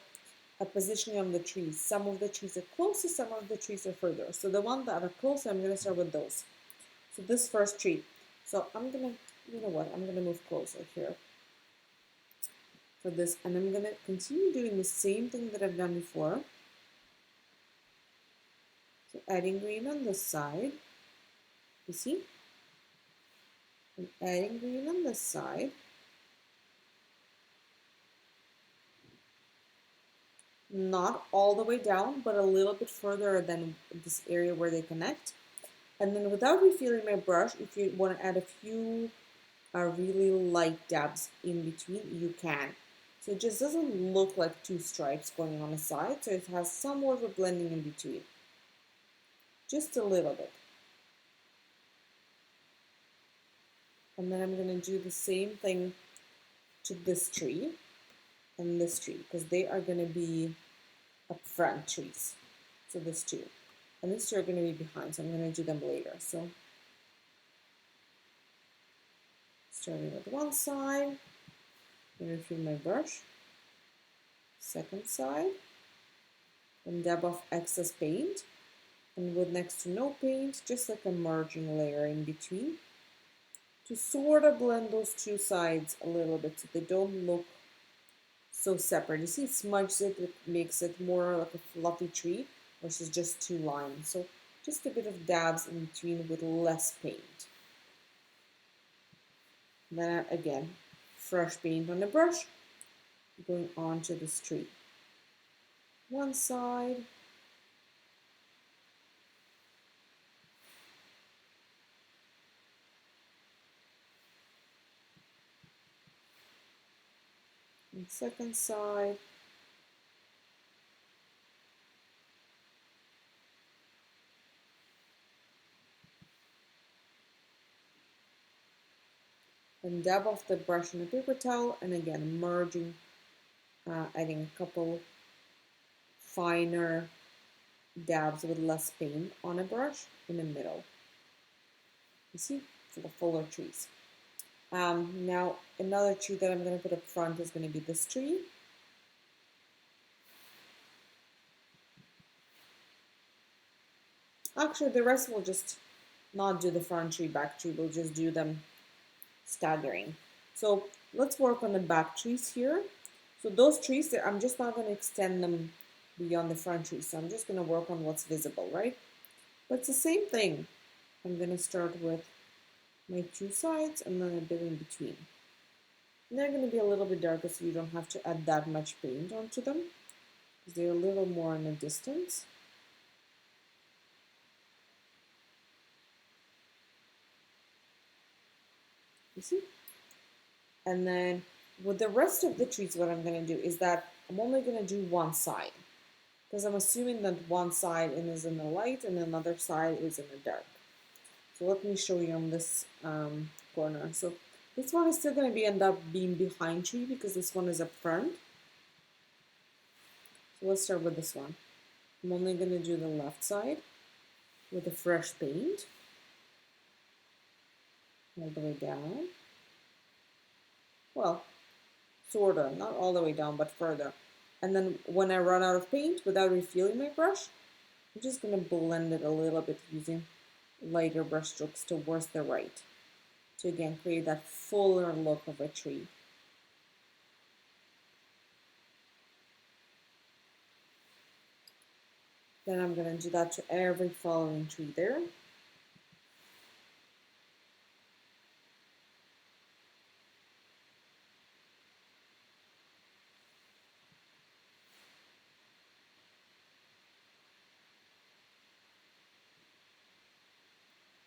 a positioning on the trees. Some of the trees are closer, some of the trees are further. So the ones that are closer, I'm going to start with those. So this first tree. So I'm going to, you know what, I'm going to move closer here for this. And I'm going to continue doing the same thing that I've done before. So adding green on this side. You see? And adding green on this side. Not all the way down, but a little bit further than this area where they connect. And then without refilling my brush, if you want to add a few really light dabs in between, you can. So it just doesn't look like two stripes going on the side, so it has somewhat of a blending in between. Just a little bit. And then I'm going to do the same thing to this tree and this tree, because they are going to be up front trees. So this two. And these two are going to be behind, so I'm going to do them later. So starting with one side, I'm going to refill my brush. Second side, and dab off excess paint. And with next to no paint, just like a merging layer in between to sort of blend those two sides a little bit so they don't look so separate. You see, it smudges it, it makes it more like a fluffy tree versus just two lines. So just a bit of dabs in between with less paint. Then again, fresh paint on the brush, going onto this tree. One side, and second side, and dab off the brush on a paper towel, and again merging, adding a couple finer dabs with less paint on a brush in the middle. You see, for the fuller trees. Now another tree that I'm going to put up front is going to be this tree. Actually, the rest will just not do the front tree, back tree. We'll just do them staggering. So let's work on the back trees here. So those trees, I'm just not going to extend them beyond the front trees. So I'm just going to work on what's visible, right? But it's the same thing. I'm going to start with my two sides and then a bit in between. And they're going to be a little bit darker so you don't have to add that much paint onto them because they're a little more in the distance. You see? And then with the rest of the trees, what I'm going to do is that I'm only going to do one side because I'm assuming that one side is in the light and another side is in the dark. So let me show you on this corner. So this one is still going to end up being behind tree because this one is up front. So let's start with this one. I'm only going to do the left side with a fresh paint all the way down. Well, sort of, not all the way down, but further. And then when I run out of paint, without refilling my brush, I'm just going to blend it a little bit using lighter brush strokes towards the right to again create that fuller look of a tree. Then I'm going to do that to every following tree there.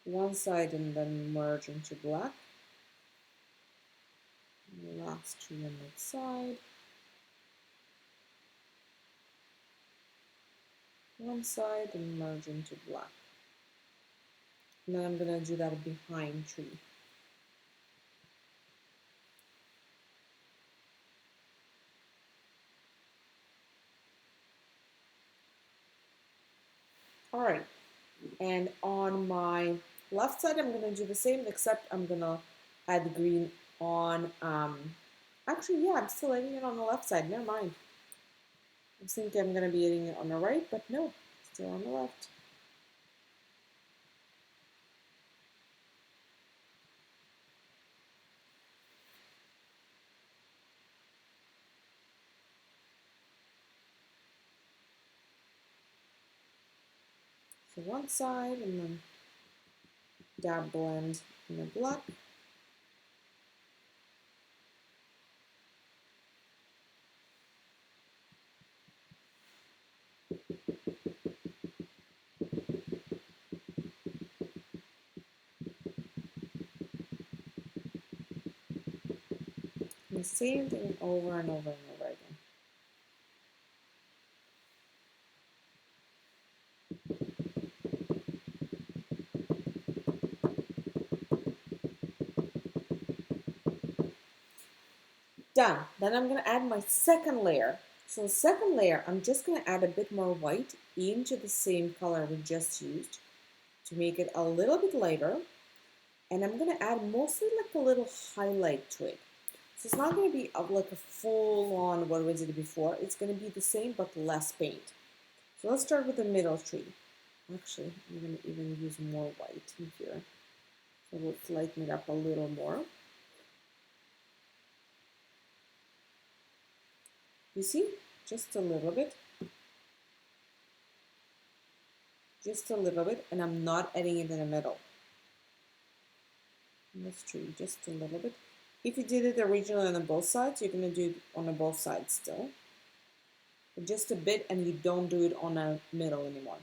One side and then merge into black. And the last tree on that side. One side and merge into black. And then I'm going to do that behind tree. All right, and on my left side, I'm going to do the same, except I'm going to add green on, actually, yeah, I'm still adding it on the left side, never mind. I was thinking I'm going to be adding it on the right, but no, still on the left. So one side, and then dab blend in the black. And the same thing over and over and over again. Done. Then I'm going to add my second layer. So the second layer, I'm just going to add a bit more white into the same color we just used to make it a little bit lighter. And I'm going to add mostly like a little highlight to it. So it's not going to be like a full-on what we did before. It's going to be the same but less paint. So let's start with the middle tree. Actually, I'm going to even use more white in here. I will lighten it up a little more. You see? Just a little bit. Just a little bit, and I'm not adding it in the middle. That's true, just a little bit. If you did it originally on both sides, you're going to do it on both sides still. But just a bit, and you don't do it on a middle anymore.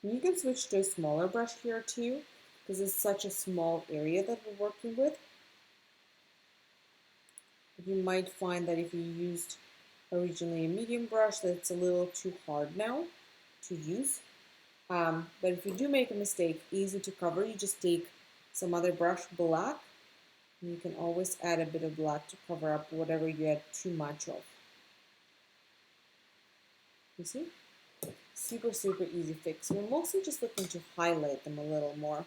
And you can switch to a smaller brush here too, because it's such a small area that we're working with. But you might find that if you used originally a medium brush, that it's a little too hard now to use. But if you do make a mistake, easy to cover, you just take some other brush, black, and you can always add a bit of black to cover up whatever you had too much of. You see? Super, super easy fix. We're mostly just looking to highlight them a little more.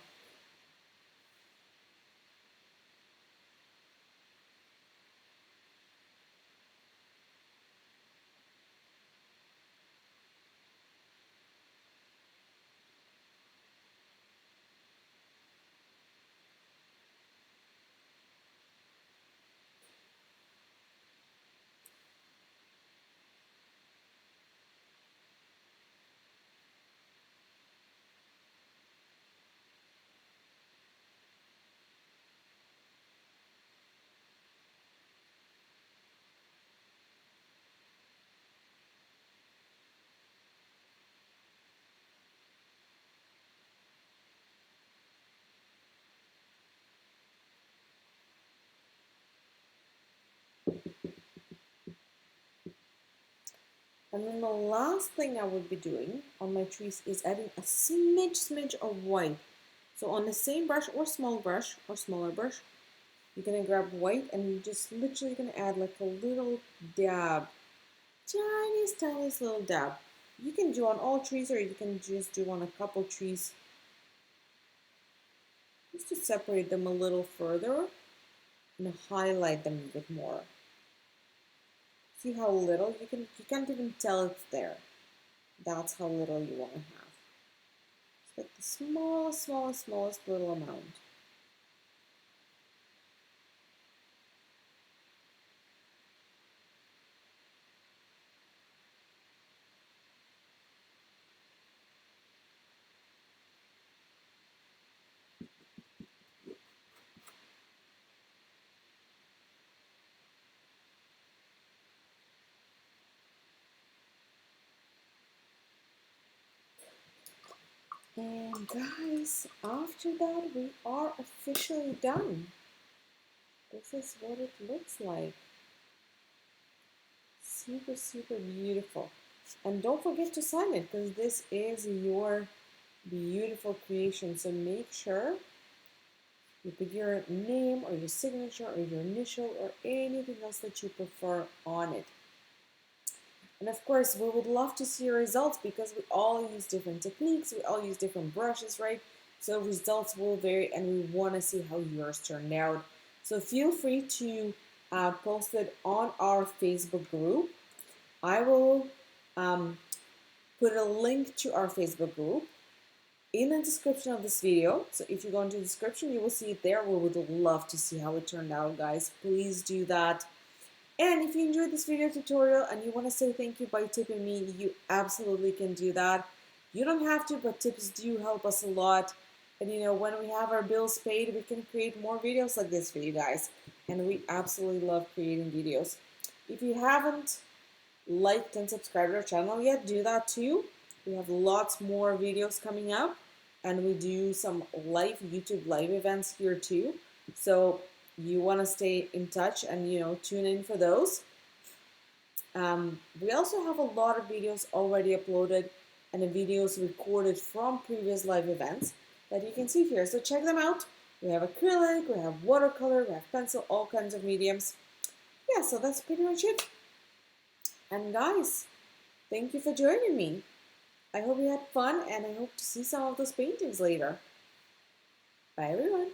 And then the last thing I would be doing on my trees is adding a smidge of white. So on the same brush or small brush or smaller brush, you're gonna grab white and you're just literally gonna add like a little dab, tiniest little dab. You can do on all trees or you can just do on a couple trees, just to separate them a little further and highlight them a bit more. See how little you can't even tell it's there. That's how little you want to have. It's like the smallest little amount. And guys, after that we are officially done. This is what it looks like. Super, super beautiful. And don't forget to sign it because this is your beautiful creation. So make sure you put your name or your signature or your initial or anything else that you prefer on it. And of course, we would love to see your results because we all use different techniques, we all use different brushes, right? So results will vary and we want to see how yours turned out. So feel free to post it on our Facebook group. I will put a link to our Facebook group in the description of this video. So if you go into the description, you will see it there. We would love to see how it turned out, guys. Please do that. And if you enjoyed this video tutorial and you want to say thank you by tipping me, you absolutely can do that. You don't have to, but tips do help us a lot. And you know, when we have our bills paid, we can create more videos like this for you guys. And we absolutely love creating videos. If you haven't liked and subscribed to our channel yet, do that too. We have lots more videos coming up and we do some live YouTube live events here too. So you want to stay in touch and tune in for those. We also have a lot of videos already uploaded and the videos recorded from previous live events that you can see here. So check them out. We have acrylic, we have watercolor, we have pencil, all kinds of mediums. Yeah, so that's pretty much it. And guys, thank you for joining me. I hope you had fun and I hope to see some of those paintings later. Bye everyone.